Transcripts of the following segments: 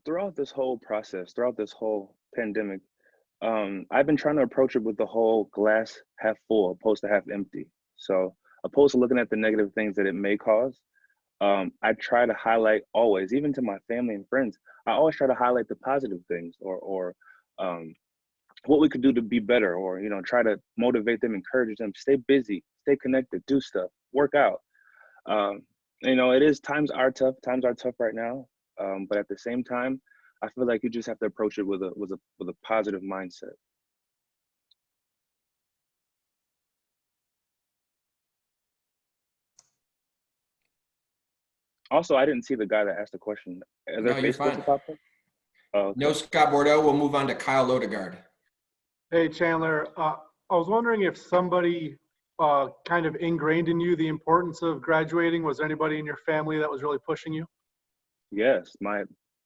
throughout this whole process, throughout this whole pandemic, I've been trying to approach it with the whole glass half full opposed to half empty. So opposed to looking at the negative things that it may cause, I try to highlight always, even to my family and friends, I always try to highlight the positive things or um, what we could do to be better, or try to motivate them, encourage them, stay busy, stay connected, do stuff, work out. Um, it is times are tough right now, but at the same time, I feel like you just have to approach it with a positive mindset. Also, I didn't see the guy that asked the question. Are their No, you're face supposed fine. to pop up? Oh, No okay. Scott Bordeaux. We'll move on to Kyle Lodegaard. Hey, Chandler, I was wondering if somebody kind of ingrained in you the importance of graduating. Was there anybody in your family that was really pushing you? Yes,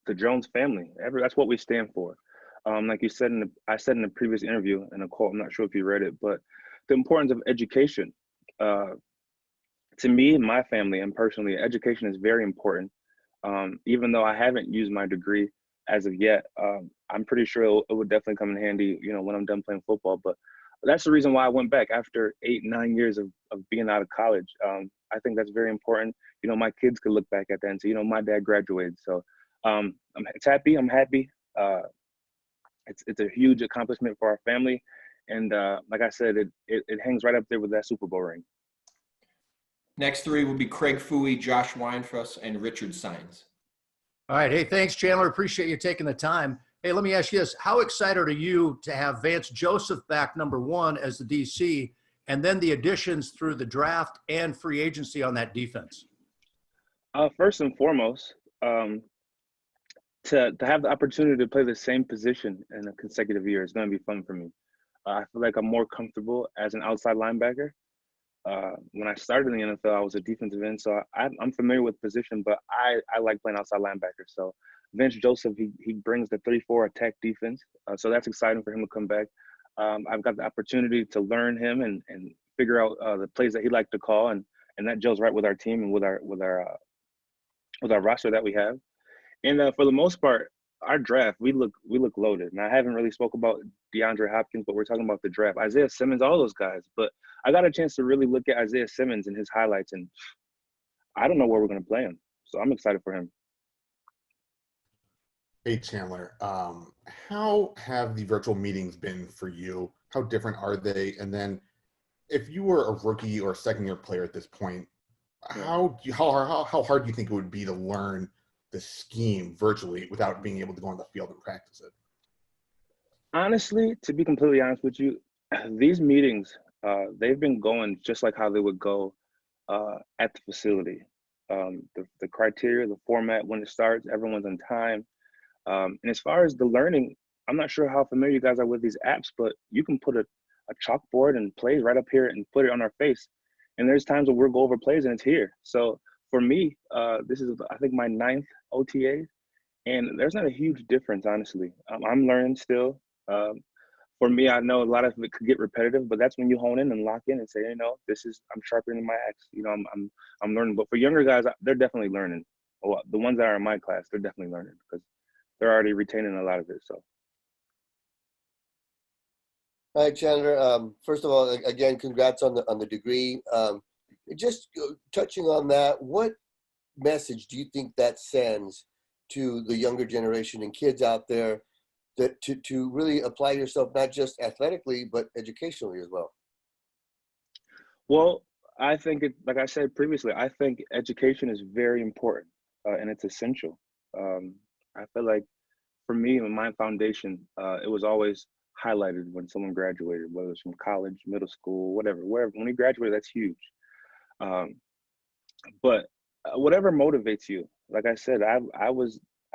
the Jones family. That's what we stand for. Like you said I said in the previous interview in a quote. I'm not sure if you read it, but the importance of education. Uh, to me and my family, and personally, education is very important. Even though I haven't used my degree as of yet, I'm pretty sure it would definitely come in handy, when I'm done playing football. But that's the reason why I went back after 8, 9 years of being out of college. I think that's very important. My kids could look back at that and say, my dad graduated. So it's happy. I'm happy. It's a huge accomplishment for our family. And like I said, it hangs right up there with that Super Bowl ring. Next three will be Craig Fouey, Josh Weinfuss, and Richard Sines. All right. Hey, thanks, Chandler. Appreciate you taking the time. Hey, let me ask you this. How excited are you to have Vance Joseph back, #1, as the DC, and then the additions through the draft and free agency on that defense? First and foremost, to have the opportunity to play the same position in a consecutive year is going to be fun for me. I feel like I'm more comfortable as an outside linebacker. When I started in the NFL, I was a defensive end, so I'm familiar with position, but I like playing outside linebacker. So Vance Joseph, he brings the 3-4 attack defense, so that's exciting for him to come back. I've got the opportunity to learn him and figure out the plays that he liked to call, and that gels right with our team and with our roster that we have. And for the most part, our draft, we look loaded. And I haven't really spoke about DeAndre Hopkins, but we're talking about the draft. Isaiah Simmons, all those guys. But I got a chance to really look at Isaiah Simmons and his highlights, and I don't know where we're going to play him. So I'm excited for him. Hey, Chandler, how have the virtual meetings been for you? How different are they? And then if you were a rookie or a second-year player at this point, how hard do you think it would be to learn the scheme virtually without being able to go on the field and practice it? Honestly, to be completely honest with you, these meetings, they've been going just like how they would go at the facility. The criteria, the format, when it starts, everyone's on time. And as far as the learning, I'm not sure how familiar you guys are with these apps, but you can put a chalkboard and plays right up here and put it on our face. And there's times where we'll go over plays and it's here. So for me, this is, I think, my 9th OTA, and there's not a huge difference, honestly. I'm learning still. For me, I know a lot of it could get repetitive, but that's when you hone in and lock in and say, I'm sharpening my axe. I'm learning. But for younger guys, they're definitely learning. Well, the ones that are in my class, they're definitely learning because they're already retaining a lot of it. So. All right, Chandler. First of all, again, congrats on the degree. Just touching on that, what message do you think that sends to the younger generation and kids out there that to really apply yourself not just athletically but educationally as well? Well, I think like I said previously, I think education is very important and it's essential. I feel like for me and my foundation, it was always highlighted when someone graduated, whether it's from college, middle school, whatever, wherever. When you graduate, that's huge. But whatever motivates you, like I said, I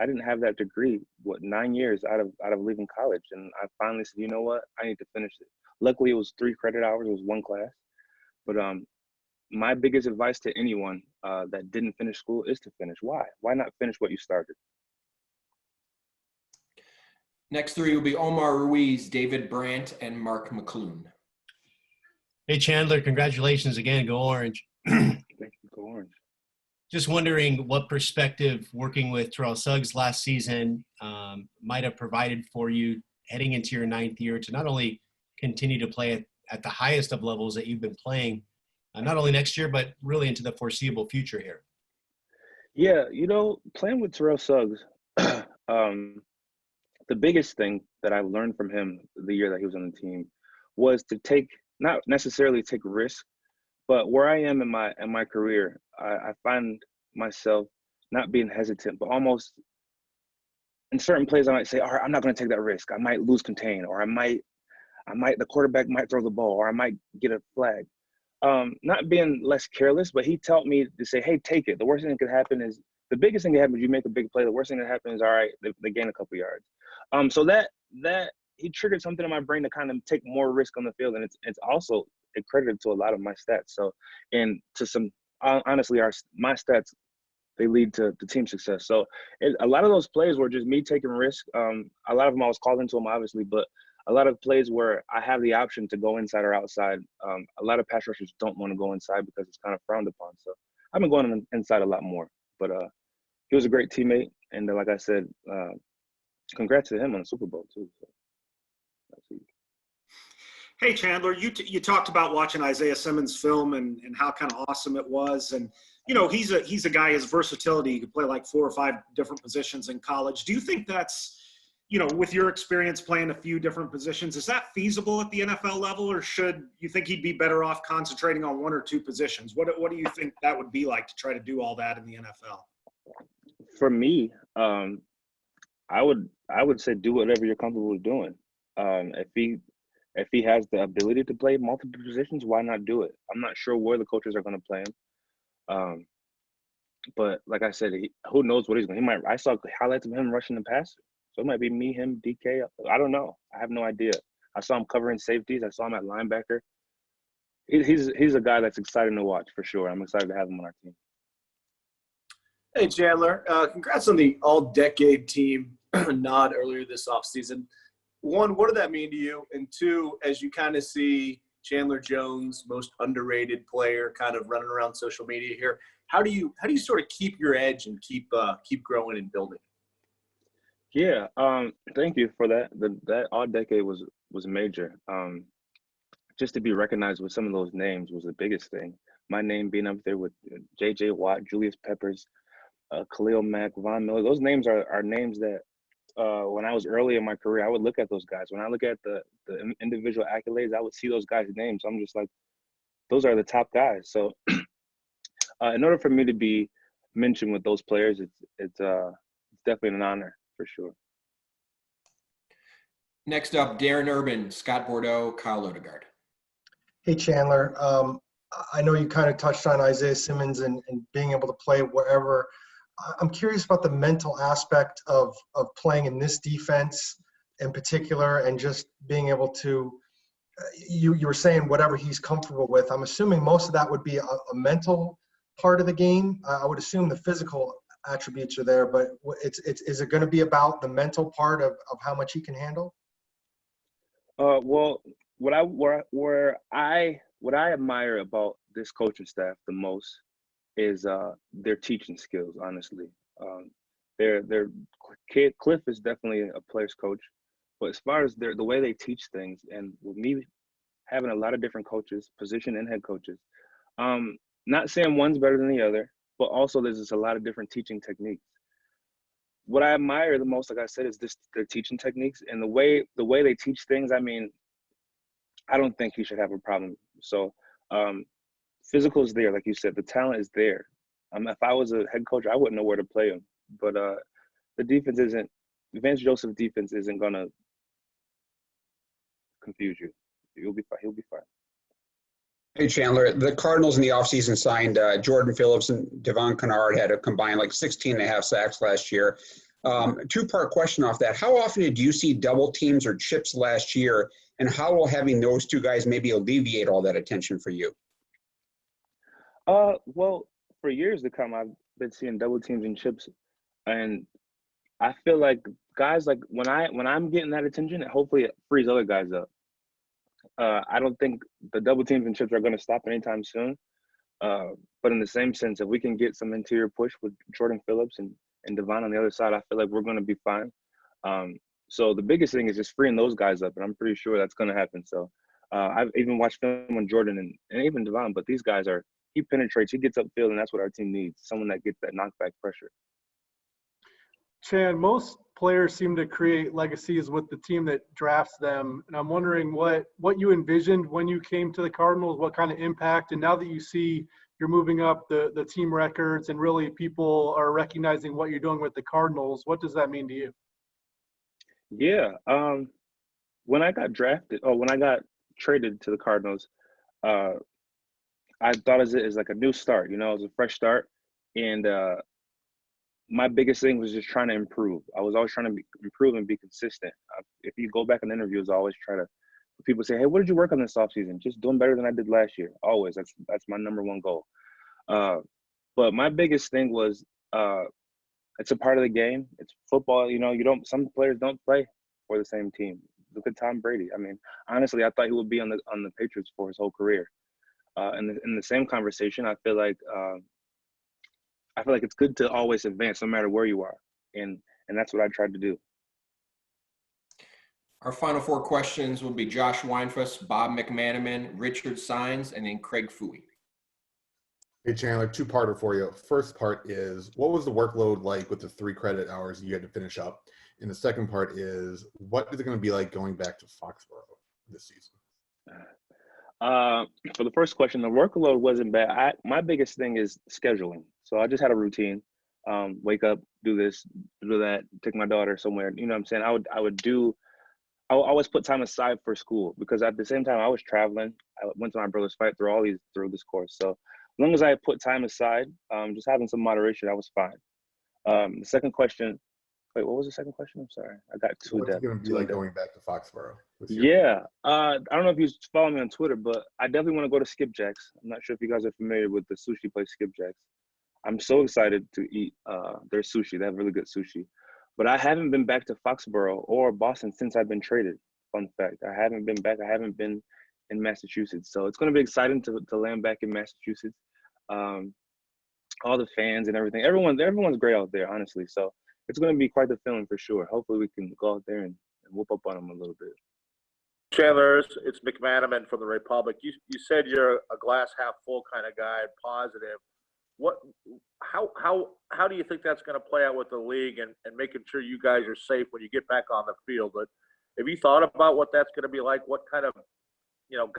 didn't have that degree, 9 years out of leaving college, and I finally said, you know what, I need to finish it. Luckily, it was 3 credit hours, it was 1 class. But my biggest advice to anyone that didn't finish school is to finish. Why? Why not finish what you started? Next three will be Omar Ruiz, David Brandt, and Mark McClune. Hey, Chandler, congratulations again. Go Orange. Thank you, go Orange. just wondering what perspective working with Terrell Suggs last season might have provided for you heading into your 9th year to not only continue to play at the highest of levels that you've been playing, not only next year, but really into the foreseeable future here. Yeah, playing with Terrell Suggs, the biggest thing that I learned from him the year that he was on the team was to not necessarily take risks, but where I am in my career, I find myself not being hesitant, but almost in certain plays I might say, all right, I'm not going to take that risk. I might lose contain, or the quarterback might throw the ball, or I might get a flag. Not being less careless, but he taught me to say, hey, take it. The worst thing that could happen is, the biggest thing that happens is you make a big play. The worst thing that happens is, all right, they gain a couple yards. So that he triggered something in my brain to kind of take more risk on the field, and it's also accredited to a lot of my stats. So, and to some, honestly, my stats, they lead to the team success. So a lot of those plays were just me taking risk. A lot of them I was called into them, obviously, but a lot of plays where I have the option to go inside or outside. A lot of pass rushers don't want to go inside because it's kind of frowned upon. So I've been going inside a lot more. But he was a great teammate, and like I said, congrats to him on the Super Bowl too. So, hey Chandler, you talked about watching Isaiah Simmons film and how kind of awesome it was, and he's a guy, his versatility, he could play like 4 or 5 different positions in college. Do you think that's, with your experience playing a few different positions, is that feasible at the NFL level, or should you think he'd be better off concentrating on 1 or 2 positions? What do you think that would be like to try to do all that in the NFL? For me, I would say do whatever you're comfortable with doing. If he has the ability to play multiple positions, why not do it? I'm not sure where the coaches are going to play him. But like I said, who knows what he's going to. I saw highlights of him rushing the passer. So it might be me, him, DK. I don't know. I have no idea. I saw him covering safeties. I saw him at linebacker. He's a guy that's exciting to watch for sure. I'm excited to have him on our team. Hey, Chandler. Congrats on the all-decade team nod earlier this offseason. 1, what did that mean to you? And 2, as you kind of see Chandler Jones, most underrated player, kind of running around social media here, how do you sort of keep your edge and keep growing and building? Yeah, thank you for that. That all decade was major. Just to be recognized with some of those names was the biggest thing. My name being up there with J.J. Watt, Julius Peppers, Khalil Mack, Von Miller. Those names are names that when I was early in my career, I would look at those guys. When I look at the individual accolades, I would see those guys' names. I'm just like, those are the top guys. So in order for me to be mentioned with those players, it's definitely an honor for sure. Next up, Darren Urban, Scott Bordeaux, Kyle Odegaard. Hey, Chandler. I know you kind of touched on Isaiah Simmons and being able to play wherever. I'm curious about the mental aspect of playing in this defense in particular, and just being able to, you were saying whatever he's comfortable with. I'm assuming most of that would be a mental part of the game. I would assume the physical attributes are there, but is it going to be about the mental part of how much he can handle? Well, what I admire about this coaching staff the most is their teaching skills. Honestly, Cliff is definitely a player's coach, but as far as the way they teach things, and with me having a lot of different coaches, position and head coaches, not saying one's better than the other, but also there's just a lot of different teaching techniques. What I admire the most, like I said, is their teaching techniques and the way they teach things. I mean, I don't think he should have a problem. So physical is there, like you said, the talent is there. If I was a head coach, I wouldn't know where to play him. But the defense isn't, Vance Joseph defense isn't gonna confuse you. He'll be fine. Hey, Chandler, the Cardinals in the offseason signed Jordan Phillips and Devon Kennard, had a combined like 16.5 sacks last year. 2-part question off that. How often did you see double teams or chips last year, and how will having those 2 guys maybe alleviate all that attention for you? Well, for years to come, I've been seeing double teams and chips, and I feel like guys, like when I'm getting that attention, hopefully it frees other guys up. I don't think the double teams and chips are going to stop anytime soon. But But in the same sense, if we can get some interior push with Jordan Phillips and Devon on the other side, I feel like we're going to be fine. So the biggest thing is just freeing those guys up, and I'm pretty sure that's going to happen. So I've even watched film on Jordan and even Devon, but these guys he penetrates, he gets upfield, and that's what our team needs, someone that gets that knockback pressure. Chan, most players seem to create legacies with the team that drafts them. And I'm wondering what you envisioned when you came to the Cardinals, what kind of impact, and now that you see you're moving up the team records and really people are recognizing what you're doing with the Cardinals, what does that mean to you? Yeah. When I got when I got traded to the Cardinals, I thought of it as like a new start, it was a fresh start. And my biggest thing was just trying to improve. I was always trying to improve and be consistent. If you go back in interviews, I always try to, people say, hey, what did you work on this offseason? Just doing better than I did last year. Always. That's my number one goal. But my biggest thing was it's a part of the game. It's football. Some players don't play for the same team. Look at Tom Brady. I mean, honestly, I thought he would be on the Patriots for his whole career. In the same conversation, I feel like it's good to always advance no matter where you are. And that's what I tried to do. Our final four questions will be Josh Weinfuss, Bob McManaman, Richard Sines, and then Craig Fouey. Hey, Chandler, two-parter for you. First part is, what was the workload like with the 3 credit hours you had to finish up? And the second part is, what is it going to be like going back to Foxborough this season? For the first question, the workload wasn't bad. My biggest thing is scheduling. So I just had a routine. Wake up, do this, do that, take my daughter somewhere. You know what I'm saying? I would always put time aside for school because at the same time I was traveling. I went to my brother's fight through this course. So as long as I put time aside, just having some moderation, I was fine. The second question, wait, what was the second question? I'm sorry. I got too What's depth. it going to be like going back to Foxborough? Yeah. I don't know if you follow me on Twitter, but I definitely want to go to Skipjack's. I'm not sure if you guys are familiar with the sushi place Skipjack's. I'm so excited to eat their sushi. They have really good sushi. But I haven't been back to Foxborough or Boston since I've been traded. Fun fact. I haven't been back. I haven't been in Massachusetts. So it's going to be exciting to land back in Massachusetts. All the fans and everything. Everyone's great out there, honestly. So it's going to be quite the feeling for sure. Hopefully we can go out there and whoop up on them a little bit. Chandler, it's McManaman from the Republic. You said you're a glass half full kind of guy, positive. How do you think that's going to play out with the league and making sure you guys are safe when you get back on the field? But have you thought about what that's going to be like? What kind of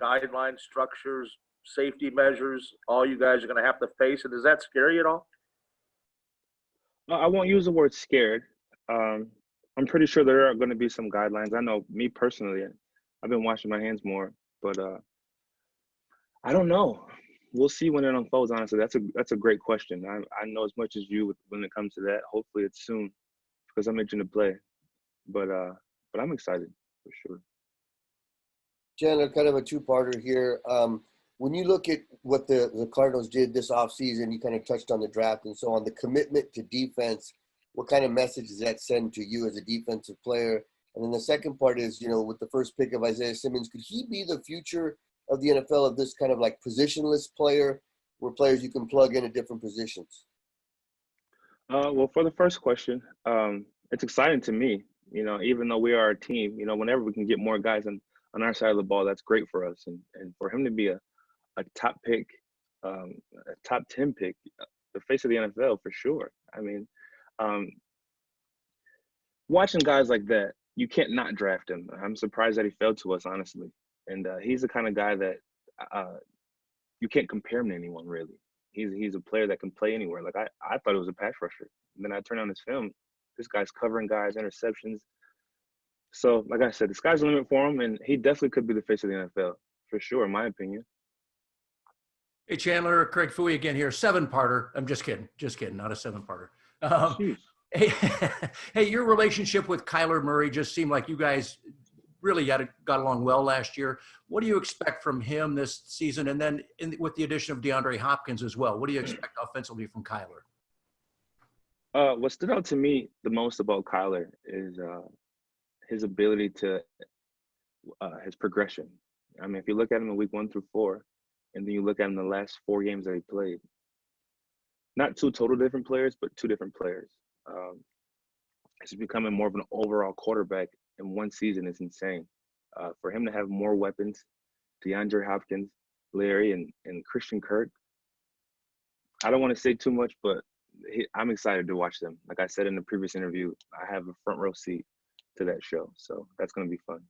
guidelines, structures, safety measures all you guys are going to have to face? And does that scare you at all? I won't use the word scared. I'm pretty sure there are going to be some guidelines. I know me personally, I've been washing my hands more, but I don't know. We'll see when it unfolds. Honestly, that's a great question. I know as much as you when it comes to that. Hopefully, it's soon because I'm itching to play. But I'm excited for sure. Chandler, kind of a two-parter here. When you look at what the Cardinals did this offseason, you kind of touched on the draft and so on, the commitment to defense, what kind of message does that send to you as a defensive player? And then the second part is, with the first pick of Isaiah Simmons, could he be the future of the NFL of this kind of like positionless player where players you can plug in at different positions? Well, for the first question, it's exciting to me, even though we are a team, whenever we can get more guys on our side of the ball, that's great for us. And for him to be a top pick, a top 10 pick, the face of the NFL for sure. I mean, watching guys like that, you can't not draft him. I'm surprised that he fell to us, honestly. And he's the kind of guy that you can't compare him to anyone, really. He's a player that can play anywhere. Like, I thought it was a pass rusher. And then I turned on his film. This guy's covering guys, interceptions. So, like I said, the sky's the limit for him, and he definitely could be the face of the NFL, for sure, in my opinion. Hey, Chandler, Craig Fouey again here. 7-parter. I'm just kidding, not a 7-parter. Hey, your relationship with Kyler Murray just seemed like you guys really got along well last year. What do you expect from him this season? And then with the addition of DeAndre Hopkins as well, what do you expect offensively from Kyler? What stood out to me the most about Kyler is his ability to his progression. I mean, if you look at him in week 1 through 4, and then you look at him in the last 4 games that he played, not two total different players, but two different players. He's becoming more of an overall quarterback in one season is insane. For him to have more weapons, DeAndre Hopkins, Larry, and Christian Kirk, I don't want to say too much, but I'm excited to watch them. Like I said in the previous interview, I have a front row seat to that show, so that's going to be fun.